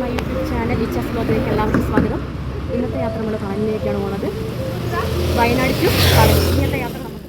My YouTube channel ഇച്ചാസ് ബ്ലോഗിലേക്ക് എല്ലാവർക്കും സ്വാഗതം. ഇന്നത്തെ യാത്ര നമ്മൾ പളനിയിലേക്കാണ് പോകുന്നത്. വയനാട് ടു പളനി. ഇന്നത്തെ യാത്ര നമുക്ക്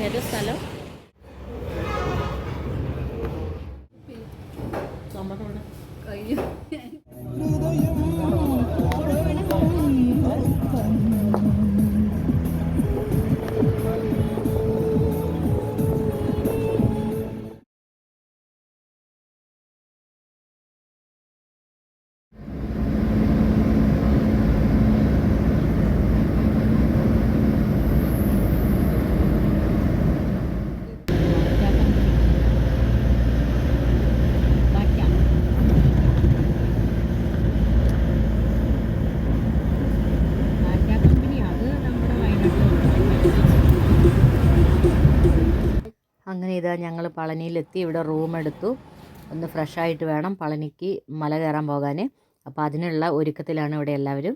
ഏത് സ്ഥലം? അങ്ങനെ ഇതാ ഞങ്ങൾ പളനിയിലെത്തി. ഇവിടെ റൂം എടുത്തു. ഒന്ന് ഫ്രഷായിട്ട് വേണം പളനിക്ക് മല കയറാൻ പോകാൻ. അപ്പോൾ അതിനുള്ള ഒരുക്കത്തിലാണ് ഇവിടെ എല്ലാവരും.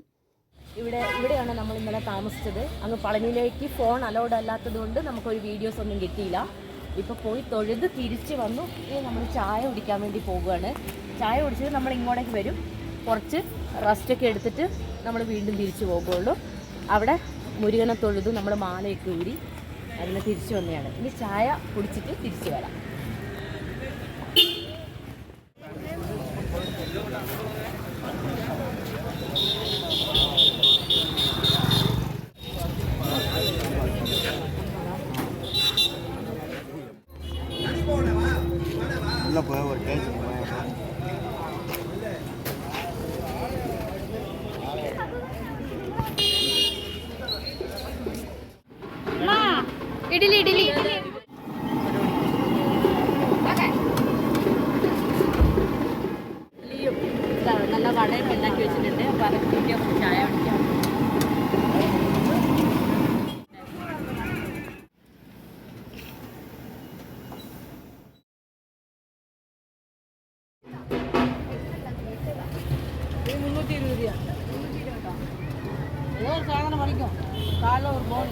ഇവിടെയാണ് നമ്മൾ ഇന്നലെ താമസിച്ചത്. അങ്ങ് പളനിയിലേക്ക് ഫോൺ അലൗഡ് അല്ലാത്തത് കൊണ്ട് നമുക്കൊരു വീഡിയോസ് ഒന്നും കിട്ടിയില്ല. ഇപ്പോൾ പോയി തൊഴുത് തിരിച്ച് വന്നു. ഇനി നമ്മൾ ചായ കുടിക്കാൻ വേണ്ടി പോകുകയാണ്. ചായ കുടിച്ചിട്ട് നമ്മൾ ഇങ്ങോട്ടേക്ക് വരും. കുറച്ച് റെസ്റ്റൊക്കെ എടുത്തിട്ട് നമ്മൾ വീണ്ടും തിരിച്ചു പോകുകയുള്ളൂ. അവിടെ മുരുകനെ തൊഴുതു നമ്മൾ മാലയൊക്കെ ഊരി അതിന് തിരിച്ചു വന്നതാണ്. ഇനി ചായ കുടിച്ചിട്ട് തിരിച്ചു വരാം. ഇഡ്ഡലി ഇഡ്ഡലി നല്ല വടയൊക്കെ ഉണ്ടാക്കി വെച്ചിട്ടുണ്ട്. അപ്പോൾ അതൊക്കെ കുടിക്കാൻ ചായ കുടിക്കാം. സാധനം പഠിക്കും കാലിൽ ഒരു ബോൾ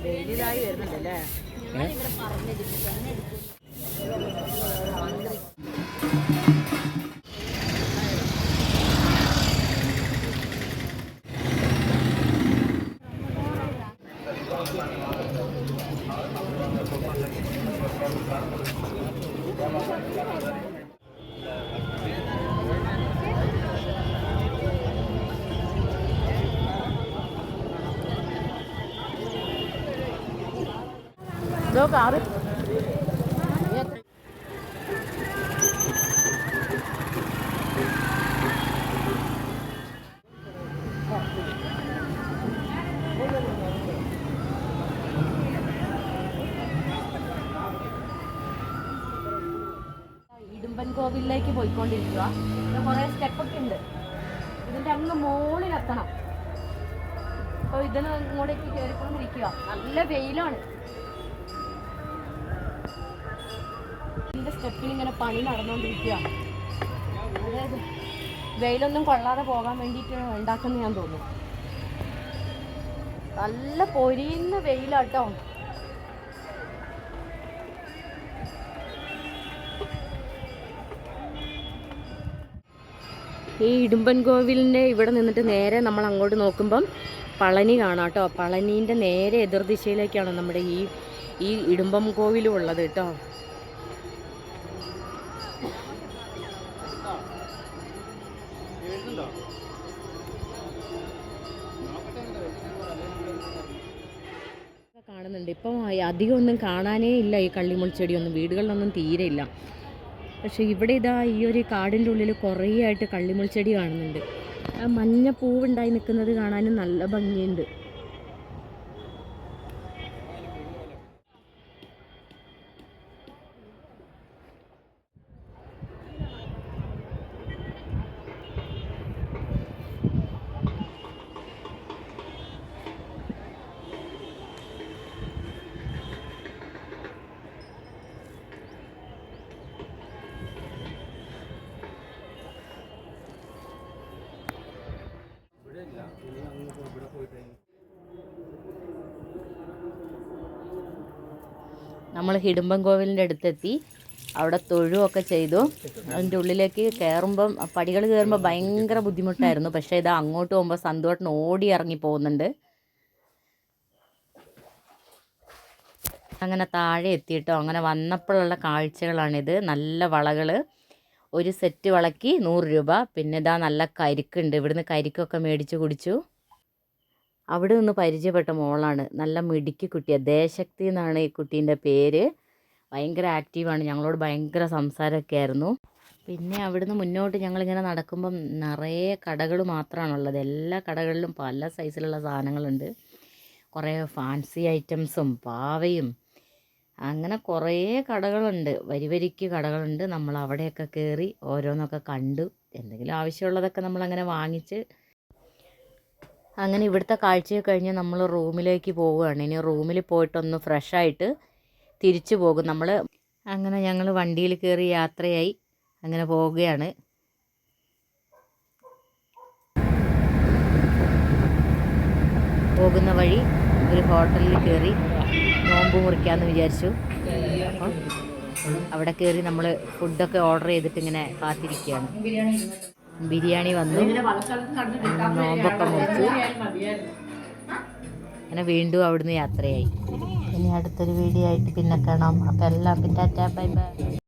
ഡെയിലിയായി വരുന്നുണ്ടല്ലേ? ഇവിടെ പറഞ്ഞിരിക്കുന്നു. ഇതോ കാറ് ഇടുമ്പൻകോവിലേക്ക് പോയിക്കൊണ്ടിരിക്കുക. കുറേ സ്റ്റെപ്പൊക്കെ ഉണ്ട്. ഇതിൻ്റെ അങ്ങ് മുകളിലെത്തണം. അപ്പോൾ ഇതിന് ഇങ്ങോട്ടേക്ക് കയറിക്കൊണ്ടിരിക്കുക. നല്ല വെയിലാണ്. ഇതിൻ്റെ സ്റ്റെപ്പിന് ഇങ്ങനെ പണി നടന്നുകൊണ്ടിരിക്കുക. അതായത് വെയിലൊന്നും കൊള്ളാതെ പോകാൻ വേണ്ടിയിട്ട് ഉണ്ടാക്കുന്നത് ഞാൻ തോന്നുന്നു. നല്ല പൊരിയുന്ന വെയിലാട്ടോ. ഈ ഇടുമ്പൻകോവിലിൻ്റെ ഇവിടെ നിന്നിട്ട് നേരെ നമ്മൾ അങ്ങോട്ട് നോക്കുമ്പം പളനി കാണാം കേട്ടോ. പളനീൻ്റെ നേരെ എതിർദിശയിലേക്കാണ് നമ്മുടെ ഈ ഇടുമ്പം കോവിലും ഉള്ളത് കേട്ടോ. കാണുന്നുണ്ട്. ഇപ്പം അധികം ഒന്നും കാണാനേ ഇല്ല ഈ കള്ളിമുൾച്ചെടിയൊന്നും, വീടുകളിലൊന്നും തീരെ ഇല്ല. പക്ഷേ ഇവിടെ ഇതാ ഈ ഒരു കാടിൻ്റെ ഉള്ളിൽ കുറേ ആയിട്ട് കള്ളിമുൾച്ചെടി കാണുന്നുണ്ട്. ആ മഞ്ഞ പൂവുണ്ടായി നിൽക്കുന്നത് കാണാനും നല്ല ഭംഗിയുണ്ട്. നമ്മൾ ഹിഡുമ്പൻകോവിലിൻ്റെ അടുത്തെത്തി. അവിടെ തൊഴുവൊക്കെ ചെയ്തു. അതിൻ്റെ ഉള്ളിലേക്ക് കയറുമ്പം പടികൾ കയറുമ്പോൾ ഭയങ്കര ബുദ്ധിമുട്ടായിരുന്നു. പക്ഷേ ഇതാ അങ്ങോട്ട് പോകുമ്പോൾ സന്തോഷം ഓടി ഇറങ്ങി പോകുന്നുണ്ട്. അങ്ങനെ താഴെ എത്തിയിട്ടോ. അങ്ങനെ വന്നപ്പോഴുള്ള കാഴ്ചകളാണിത്. നല്ല വളകൾ, ഒരു സെറ്റ് വളയ്ക്ക് 100 രൂപ. പിന്നെ ഇതാ നല്ല കരിക്കുണ്ട്. ഇവിടുന്ന് കരിക്കൊക്കെ മേടിച്ച് കുടിച്ചു. അവിടെ നിന്ന് പരിചയപ്പെട്ട മോളാണ്. നല്ല മിടുക്കി കുട്ടിയാണ്. ദേശക്തി എന്നാണ് ഈ കുട്ടീൻ്റെ പേര്. ഭയങ്കര ആക്റ്റീവാണ്. ഞങ്ങളോട് ഭയങ്കര സംസാരമൊക്കെ ആയിരുന്നു. പിന്നെ അവിടുന്ന് മുന്നോട്ട് ഞങ്ങളിങ്ങനെ നടക്കുമ്പം നിറയെ കടകൾ മാത്രമാണുള്ളത്. എല്ലാ കടകളിലും പല സൈസിലുള്ള സാധനങ്ങളുണ്ട്. കുറേ ഫാൻസി ഐറ്റംസും പാവയും അങ്ങനെ കുറേ കടകളുണ്ട്. വരിക്ക് കടകളുണ്ട്. നമ്മൾ അവിടെയൊക്കെ കയറി ഓരോന്നൊക്കെ കണ്ടു. എന്തെങ്കിലും ആവശ്യമുള്ളതൊക്കെ നമ്മളങ്ങനെ വാങ്ങിച്ച് അങ്ങനെ ഇവിടുത്തെ കാഴ്ചയൊക്കെ കഴിഞ്ഞ് നമ്മൾ റൂമിലേക്ക് പോവുകയാണ്. ഇനി റൂമിൽ പോയിട്ടൊന്ന് ഫ്രഷായിട്ട് തിരിച്ചു പോകും നമ്മൾ. അങ്ങനെ ഞങ്ങൾ വണ്ടിയിൽ കയറി യാത്രയായി അങ്ങനെ പോവുകയാണ്. പോകുന്ന വഴി ഒരു ഹോട്ടലിൽ കയറി നോമ്പ് മുറിക്കാമെന്ന് വിചാരിച്ചു. അപ്പം അവിടെ കയറി നമ്മൾ ഫുഡൊക്കെ ഓർഡർ ചെയ്തിട്ട് ഇങ്ങനെ കാത്തിരിക്കുകയാണ്. ബിരിയാണി വന്നു. നോമ്പൊക്കെ മുറിച്ചു. അങ്ങനെ വീണ്ടും അവിടുന്ന് യാത്രയായി. ഇനി അടുത്തൊരു വീഡിയോ ആയിട്ട് പിന്നെ കാണാം. അപ്പം എല്ലാം ടാറ്റാ ബൈ ബൈ.